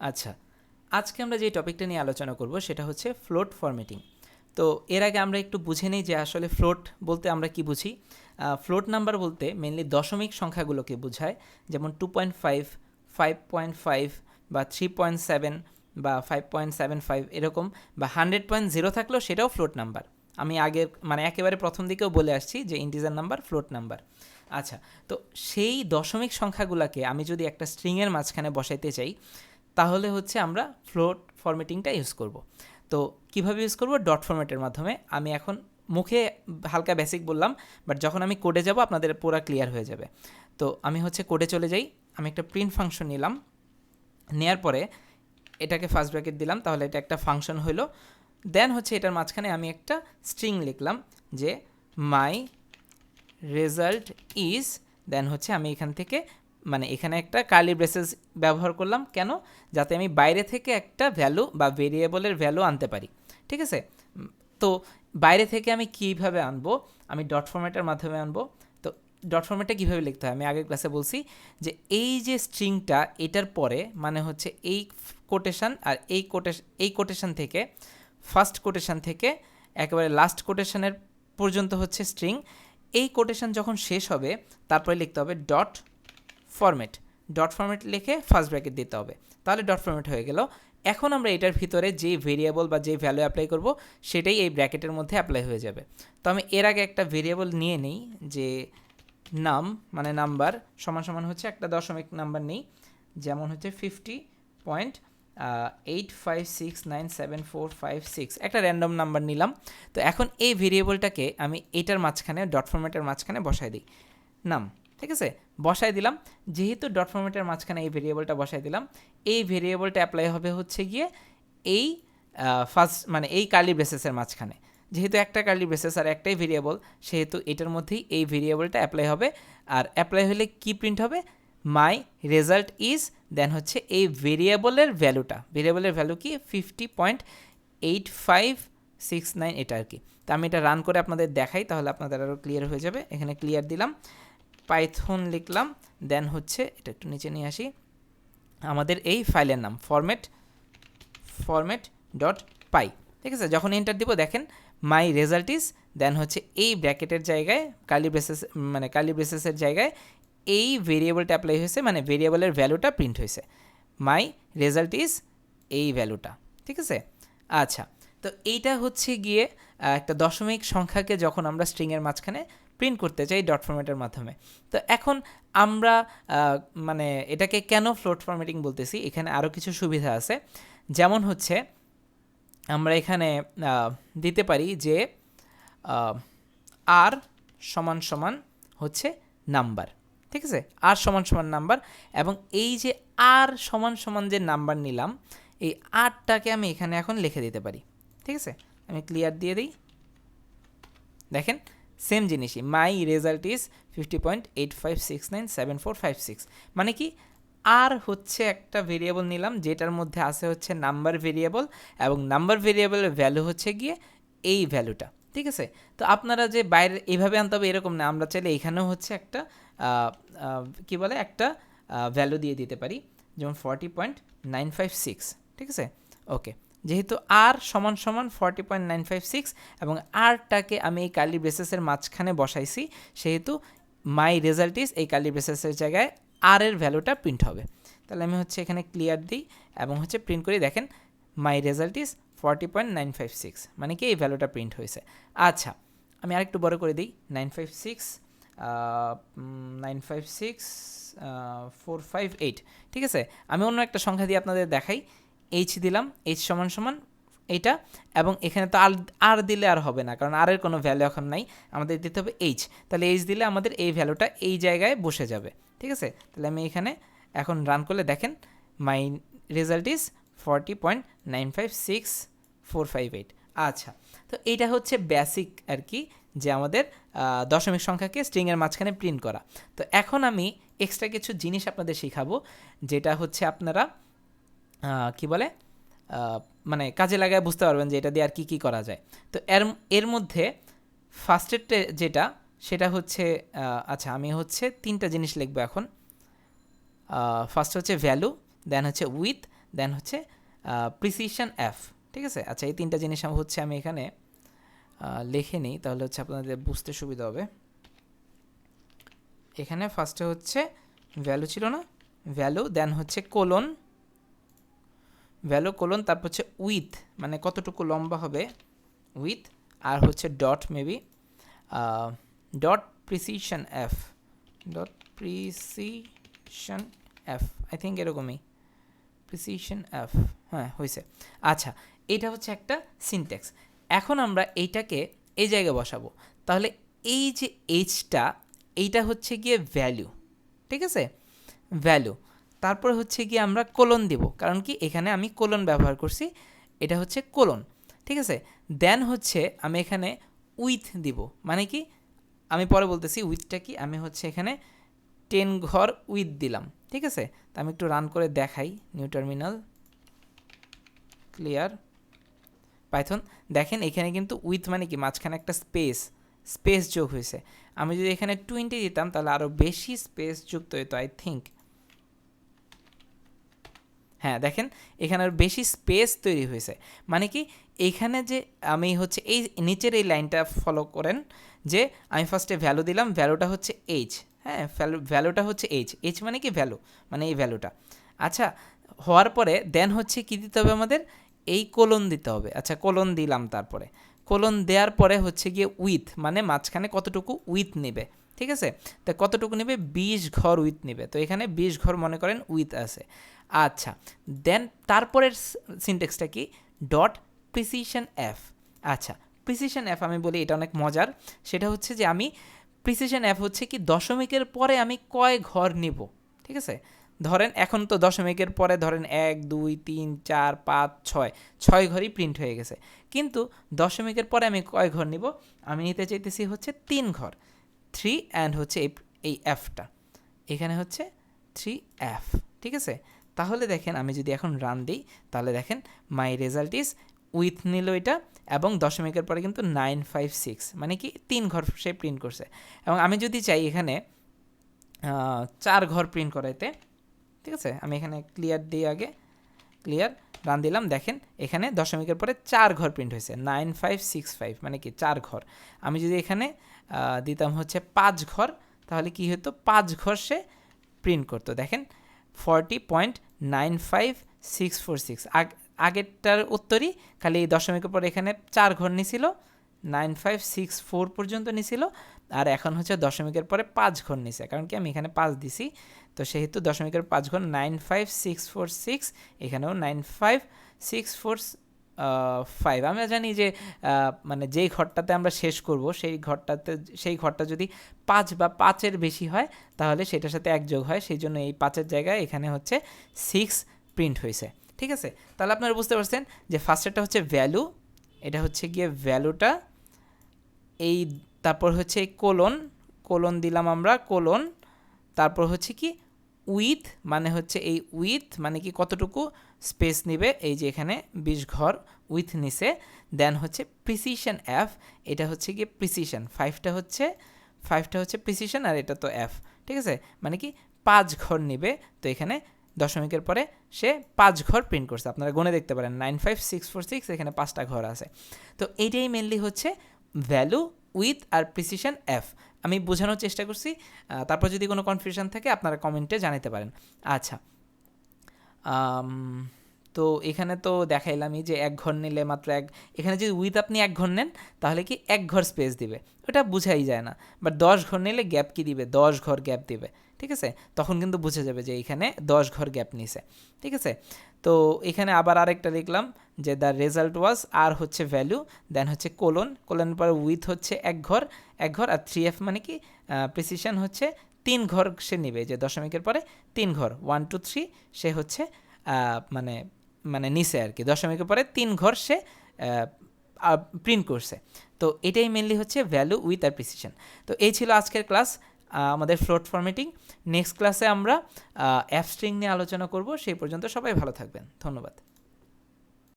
আচ্ছা, আজকে আমরা যে টপিকটা নিয়ে আলোচনা করব সেটা হচ্ছে ফ্লোট ফরম্যাটিং। তো এর আগে আমরা একটু বুঝে নিই যে আসলে ফ্লোট বলতে আমরা কি বুঝি। ফ্লোট নাম্বার বলতে মেনলি দশমিক সংখ্যাগুলোকে বোঝায়, যেমন 2.5, 5.5 বা 3.7 বা 5.75 এরকম, বা 100.0 থাকলেও সেটাও ফ্লোট নাম্বার। আমি আগের মানে একেবারে প্রথম দিকেও বলে আসছি যে ইন্টিজার নাম্বার ফ্লোট নাম্বার। আচ্ছা, তো সেই দশমিক সংখ্যাগুলোকে আমি যদি একটা স্ট্রিংয়ের মাঝখানে বসাইতে চাই, তাহলে হচ্ছে আমরা ফ্লোট ফরম্যাটিংটা ইউজ করব। তো কিভাবে ইউজ করব? ডট ফরম্যাটের মাধ্যমে। আমি এখন মুখে হালকা বেসিক বললাম, বাট যখন আমি কোডে যাব আপনাদের পুরো ক্লিয়ার হয়ে যাবে। তো আমি হচ্ছে কোডে চলে যাই। আমি একটা প্রিন্ট ফাংশন নিলাম, নেয়ার পরে এটাকে ফার্স্ট ব্র্যাকেট দিলাম, তাহলে এটা একটা ফাংশন হলো। দেন হচ্ছে এটার মাঝখানে আমি একটা স্ট্রিং লিখলাম যে মাই রেজাল্ট ইজ, দেন হচ্ছে আমি এখান থেকে মানে এখানে একটা কার্লি ব্রেসেস ব্যবহার করলাম। কেন? যাতে আমি বাইরে থেকে একটা ভ্যালু বা ভেরিয়েবলের ভ্যালু আনতে পারি। ঠিক আছে? তো বাইরে থেকে আমি কীভাবে আনবো? আমি ডট ফরম্যাটের মাধ্যমে আনবো। তো ডট ফরম্যাটটা কীভাবে লিখতে হয় আমি আগের ক্লাসে বলছি, যে এই যে স্ট্রিংটা এটার পরে মানে হচ্ছে এই কোটেশন আর এই কোটেশন থেকে, ফার্স্ট কোটেশন থেকে একেবারে লাস্ট কোটেশনের পর্যন্ত হচ্ছে স্ট্রিং। এই কোটেশন যখন শেষ হবে তারপরে লিখতে হবে ডট ফরম্যাট। ডট ফরম্যাট লিখে ফার্স্ট ব্র্যাকেট দিতে হবে, তাহলে ডট ফরম্যাট হয়ে গেল। এখন আমরা এটার ভিতরে যে ভেরিয়েবল বা যে ভ্যালু অ্যাপ্লাই করব সেটাই এই ব্র্যাকেটের মধ্যে অ্যাপ্লাই হয়ে যাবে। তো আমি এর আগে একটা ভেরিয়েবল নিয়ে নিই, যে নাম মানে নাম্বার সমান সমান হচ্ছে একটা দশমিক নাম্বার নেই, যেমন হচ্ছে 50.8569745 একটা র্যান্ডম নাম্বার নিলাম। তো এখন এই ভেরিয়েবলটাকে আমি এটার মাঝখানে ডট ফরম্যাটের মাঝখানে বসাই দিই, নাম। ঠিক আছে, বসাই দিলাম। যেহেতু ডট ফরম্যাটের মাঝখানে এই ভেরিয়েবলটা বসাই দিলাম, এই ভেরিয়েবলটা অ্যাপ্লাই হবে হচ্ছে গিয়ে এই ফার্স্ট মানে এই কার্লি ব্রেসেসের মাঝখানে। যেহেতু একটা কার্লি ব্রেসেস আর একটাই ভেরিয়েবল, সেহেতু এটার মধ্যেই এই ভেরিয়েবলটা অ্যাপ্লাই হবে। আর অ্যাপ্লাই হলে কি প্রিন্ট হবে? মাই রেজাল্ট ইজ, দেন হচ্ছে এই ভেরিয়েবলের ভ্যালুটা, ভেরিয়েবলের ভ্যালু কি 50.8569 এটা আর কি। তো আমি এটা রান করে আপনাদের দেখাই, তাহলে আপনাদের আরও ক্লিয়ার হয়ে যাবে। এখানে ক্লিয়ার দিলাম, পাইথন লিখলাম, দেন হচ্ছে এটা একটু নিচে নিয়ে আসি, আমাদের এই ফাইলের নাম ফরম্যাট ডট পাই। ঠিক আছে, যখন এন্টার দিব দেখেন মাই রেজাল্ট ইজ, দেন হচ্ছে এই ব্র্যাকেটের জায়গায় কার্লি ব্রেসেসের জায়গায় এই ভেরিয়েবলটা অ্যাপ্লাই হয়েছে, মানে ভেরিয়েবলের ভ্যালুটা প্রিন্ট হয়েছে, মাই রেজাল্ট ইজ এই ভ্যালুটা। ঠিক আছে, আচ্ছা। তো এইটা হচ্ছে গিয়ে একটা দশমিক সংখ্যাকে যখন আমরা স্ট্রিংয়ের মাঝখানে প্রিন্ট করতে চাই ডট ফরম্যাটের মাধ্যমে। তো এখন আমরা মানে এটাকে কেন ফ্লোট ফরম্যাটিং বলতেছি, এখানে আরও কিছু সুবিধা আছে। যেমন হচ্ছে আমরা এখানে দিতে পারি যে আর সমান সমান হচ্ছে নাম্বার। ঠিক আছে, আর সমান সমান নাম্বার, এবং এই যে আর সমান সমান যে নাম্বার নিলাম, এই আরটাকে আমি এখানে এখন লিখে দিতে পারি। ঠিক আছে, আমি ক্লিয়ার দিয়ে দিই, দেখেন সেম জিনিসই, মাই রেজাল্ট ইজ 50.85697456। মানে কি, আর হচ্ছে একটা ভেরিয়েবল নিলাম যেটার মধ্যে আছে হচ্ছে নাম্বার ভেরিয়েবল, এবং নাম্বার ভেরিয়েবলের ভ্যালু হচ্ছে গিয়ে এই ভ্যালুটা। ঠিক আছে, তো আপনারা যে বাইরে এইভাবে আনতে হবে এরকম না, আমরা চাইলে এইখানেও হচ্ছে একটা কি বলে একটা ভ্যালু দিয়ে দিতে পারি, যেমন 40.956। ঠিক আছে, ওকে। যেহেতু আর সমান সমান 40.956 এবং আরটাকে আমি এই কার্লি ব্রেসেসের মাঝখানে বসাইছি, সেহেতু মাই রেজাল্ট ইজ এই কার্লি ব্রেসেসের জায়গায় আর এর ভ্যালুটা প্রিন্ট হবে। তাহলে আমি হচ্ছে এখানে ক্লিয়ার দিই এবং হচ্ছে প্রিন্ট করি, দেখেন মাই রেজাল্ট ইজ 40.956, মানে কি এই ভ্যালুটা প্রিন্ট হয়েছে। আচ্ছা, আমি আরেকটু বড় করে দিই, 956 ঠিক আছে। আমি অন্য একটা সংখ্যা দিয়ে আপনাদের দেখাই, এইচ দিলাম, এইচ সমান সমান এইটা, এবং এখানে তো আর দিলে আর হবে না, কারণ আর এর কোনো ভ্যালু এখন নাই, আমাদের দিতে হবে এইচ। তাহলে এইচ দিলে আমাদের এই ভ্যালুটা এই জায়গায় বসে যাবে। ঠিক আছে, তাহলে আমি এখানে এখন রান করলে দেখেন মাই রেজাল্ট ইজ 40.956458। আচ্ছা, তো এইটা হচ্ছে বেসিক আর কি, যে আমাদের দশমিক সংখ্যাকে স্ট্রিংয়ের মাঝখানে প্রিন্ট করা। তো এখন আমি এক্সট্রা কিছু জিনিস আপনাদের শেখাবো, যেটা হচ্ছে আপনারা কি বলে মানে কাজে লাগায় বুঝতে পারবেন যে এটা দিয়ে আর কি কি করা যায়। তো এর মধ্যে ফার্স্টেরটা যেটা, সেটা হচ্ছে আচ্ছা আমি হচ্ছে তিনটা জিনিস লিখবো এখন। ফার্স্ট হচ্ছে ভ্যালু, দেন হচ্ছে উইথ, দেন হচ্ছে প্রিসিশন এফ, ঠিক আছে। আচ্ছা, এই তিনটা জিনিস হচ্ছে আমি এখানে লিখে নিই, তাহলে হচ্ছে আপনাদের বুঝতে সুবিধা হবে। এখানে ফার্স্টে হচ্ছে ভ্যালু ছিল না, ভ্যালু, দেন হচ্ছে কোলন, ভ্যালু কোলন, তারপর হচ্ছে উইথ মানে কতটুকু লম্বা হবে উইথ, আর হচ্ছে dot maybe dot precision F, dot precision F, I think এরকমই প্রিসিশন এফ, হ্যাঁ হয়েছে। আচ্ছা, এটা হচ্ছে একটা সিনট্যাক্স। এখন আমরা এইটাকে এই জায়গায় বসাবো, তাহলে এই যে এইচটা, এইটা হচ্ছে গিয়ে ভ্যালু, ঠিক আছে, ভ্যালু। তারপর হচ্ছে গিয়ে আমরা কোলন দিব, কারণ কি এখানে আমি কোলন ব্যবহার করছি, এটা হচ্ছে কোলন, ঠিক আছে। দেন হচ্ছে আমি এখানে উইথ দিব, মানে কি আমি পরে বলতেছি উইথটা কি, আমি হচ্ছে এখানে 10 ঘর উইথ দিলাম, ঠিক আছে। তা আমি একটু রান করে দেখাই, নিউ টার্মিনাল, ক্লিয়ার পাইথন। দেখেন এখানে কিন্তু উইথ মানে কি মাঝখানে একটা স্পেস যোগ হয়েছে। আমি যদি এখানে 20 দিতাম তাহলে আরও বেশি স্পেস যুক্ত হতো, আই থিঙ্ক। হ্যাঁ দেখেন এখানে আর বেশি স্পেস তৈরি হয়েছে, মানে কি এইখানে যে আমি হচ্ছে এই নিচের এই লাইনটা ফলো করেন, যে আমি ফার্স্টে ভ্যালু দিলাম, ভ্যালুটা হচ্ছে এইচ, হ্যাঁ ভ্যালুটা হচ্ছে এইচ মানে কি ভ্যালু, মানে এই ভ্যালুটা। আচ্ছা, হওয়ার পরে দেন হচ্ছে কি দিতে হবে আমাদের, এই কোলন দিতে হবে। আচ্ছা, কোলন দিলাম, তারপরে কোলন দেওয়ার পরে হচ্ছে গিয়ে উইথ, মানে মাঝখানে কতটুকু উইথ নেবে, ঠিক আছে। তো কতটুকু নেবে, 20 ঘর উইথ নেবে, তো এখানে 20 ঘর মনে করেন উইথ আছে। আচ্ছা, দেন তারপরের সিনটেক্সটা কি, ডট প্রিসিশন এফ। আচ্ছা, প্রিসিশন এফ আমি বলি এটা অনেক মজার, সেটা হচ্ছে যে আমি প্রিসিশন এফ হচ্ছে কি দশমিকের পরে আমি কয় ঘর নিব, ঠিক আছে। ধরেন এখন তো দশমিকের পরে ধরেন 1 2 3 4 5 6 6 ঘরই প্রিন্ট হয়ে গেছে, কিন্তু দশমিকের পরে আমি কয় ঘর নিব, আমি নিতে চাইতেছি হচ্ছে 3 ঘর, 3 অ্যান্ড হচ্ছে এই এফটা, এখানে হচ্ছে 3F, ঠিক আছে। তাহলে দেখেন আমি যদি এখন রান দিই, তাহলে দেখেন মাই রেজাল্ট ইজ উইথ নিল এটা, এবং দশমিকের পরে কিন্তু 956, মানে কি 3 ঘর সে প্রিন্ট করছে। এবং আমি যদি চাই এখানে 4 ঘর প্রিন্ট করাইতে, ঠিক আছে, আমি এখানে ক্লিয়ার দিই, আগে ক্লিয়ার রান দিলাম, দেখেন এখানে দশমিকের পরে 4 ঘর প্রিন্ট হয়েছে, 9565, মানে কি 4 ঘর। আমি যদি এখানে দিতাম হচ্ছে 5 ঘর, তাহলে কি হতো, 5 ঘর সে প্রিন্ট করতো, দেখেন 40.95646। আগেরটার উত্তরই, খালি এই দশমিকের পর এখানে 4 ঘর নিছিল, 9564 পর্যন্ত নিছিল, আর এখন হচ্ছে দশমিকের পরে 5 ঘর নিছে, কারণ কি আমি এখানে 5 দিছি, তো সেহেতু দশমিকের 5 ঘর 95646, এখানেও 95645। আমরা জানি যে মানে যেই ঘরটাতে আমরা শেষ করব সেই ঘরটা যদি 5 বা 5-এর বেশি হয় তাহলে সেটার সাথে 1 যোগ হয়, সেই জন্য এই 5-এর জায়গায় এখানে হচ্ছে 6 প্রিন্ট হয়েছে, ঠিক আছে। তাহলে আপনারা বুঝতে পারছেন যে ফার্স্টেরটা হচ্ছে ভ্যালু, এটা হচ্ছে গিয়ে ভ্যালুটা, এই তারপর হচ্ছে কোলন দিলাম আমরা, কোলন, তারপর হচ্ছে কি উইথ, মানে হচ্ছে এই উইথ মানে কি কতটুকু স্পেস নেবে, এই যে এখানে 20 ঘর উইথ নিছে। দেন হচ্ছে প্রিসিশন এফ, এটা হচ্ছে গিয়ে প্রিসিশন, 5টা হচ্ছে প্রিসিশন, আর এটা তো এফ, ঠিক আছে, মানে কি 5 ঘর নেবে, তো এখানে দশমিকের পরে সে 5 ঘর প্রিন্ট করছে, আপনারা গুনে দেখতে পারেন 95646, এখানে 5টা ঘর আছে। তো এইটাই মেনলি হচ্ছে ভ্যালু, উইথ আর প্রিসিশন এফ। আমি বোঝানোর চেষ্টা করছি, তারপর যদি কোনো কনফিউশন থাকে আপনারা কমেন্টে জানাতে পারেন। আচ্ছা, তো এখানে তো দেখাইলামই যে 1 ঘর নিলে মাত্র এখানে যদি উইথ আপনি 1 ঘর নেন তাহলে কি 1 ঘর স্পেস দিবে, ওটা বোঝাই যায় না। বাট 10 ঘর নিলে গ্যাপ কি দিবে, 10 ঘর গ্যাপ দিবে, ঠিক আছে, তখন কিন্তু বুঝে যাবে যে এখানে 10 ঘর গ্যাপ নিছে, ঠিক আছে। তো এখানে আবার আরেকটা লিখলাম যে দ্য রেজাল্ট ওয়াজ, আর হচ্ছে ভ্যালু, দেন হচ্ছে কোলনের পরে উইথ হচ্ছে 1 ঘর, আর 3F মানে কি প্রিসিশন হচ্ছে 3 ঘর সে নেবে, যে দশমিকের পরে 3 ঘর 1 2 3 সে হচ্ছে মানে নিচে আর কি, দশমিকের পরে 3 ঘর সে প্রিন্ট করছে। তো এটাই মেনলি হচ্ছে ভ্যালু, উইথ আর প্রিসিশন। তো এই ছিল আজকের ক্লাস, আমাদের ফ্লোট ফরম্যাটিং। নেক্সট ক্লাসে আমরা অ্যাপ স্ট্রিং নিয়ে আলোচনা করব, সেই পর্যন্ত সবাই ভালো থাকবেন, ধন্যবাদ।